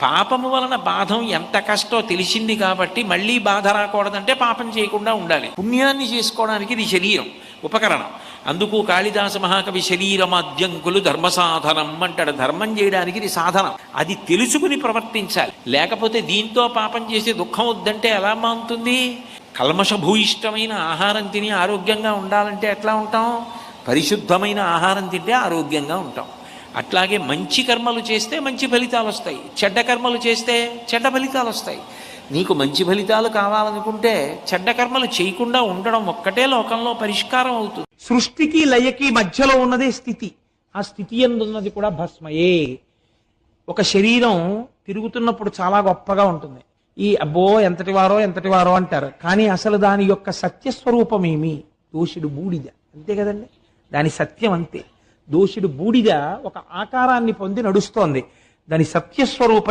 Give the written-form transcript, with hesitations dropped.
పాపము వలన బాధం ఎంత కష్టో తెలిసింది కాబట్టి మళ్ళీ బాధ రాకూడదంటే పాపం చేయకుండా ఉండాలి. పుణ్యాన్ని చేసుకోవడానికి ఇది శరీరం ఉపకరణం. అందుకు కాళిదాస మహాకవి శరీరమాద్యంకులు ధర్మ సాధనం అంటాడు. ధర్మం చేయడానికి ఇది సాధనం. అది తెలుసుకుని ప్రవర్తించాలి. లేకపోతే దీంతో పాపం చేసి దుఃఖం వద్దంటే ఎలా మానుతుంది? కల్మషభూయిష్టమైన ఆహారం తిని ఆరోగ్యంగా ఉండాలంటే ఎట్లా ఉంటాం? పరిశుద్ధమైన ఆహారం తింటే ఆరోగ్యంగా ఉంటాం. అట్లాగే మంచి కర్మలు చేస్తే మంచి ఫలితాలు వస్తాయి, చెడ్డ కర్మలు చేస్తే చెడ్డ ఫలితాలు వస్తాయి. నీకు మంచి ఫలితాలు కావాలనుకుంటే చెడ్డ కర్మలు చేయకుండా ఉండడం ఒక్కటే లోకంలో పరిష్కారం అవుతుంది. సృష్టికి లయకి మధ్యలో ఉన్నదే స్థితి. ఆ స్థితి ఎందున్నది కూడా భస్మయే. ఒక శరీరం తిరుగుతున్నప్పుడు చాలా గొప్పగా ఉంటుంది. ఈ అబ్బో ఎంతటి వారో అంటారు. కానీ అసలు దాని యొక్క సత్యస్వరూపం ఏమి? దోషుడు బూడిద, అంతే కదండి. దాని సత్యం అంతే. దోషుడు బూడిద ఒక ఆకారాన్ని పొంది నడుస్తోంది. దాని సత్యస్వరూపం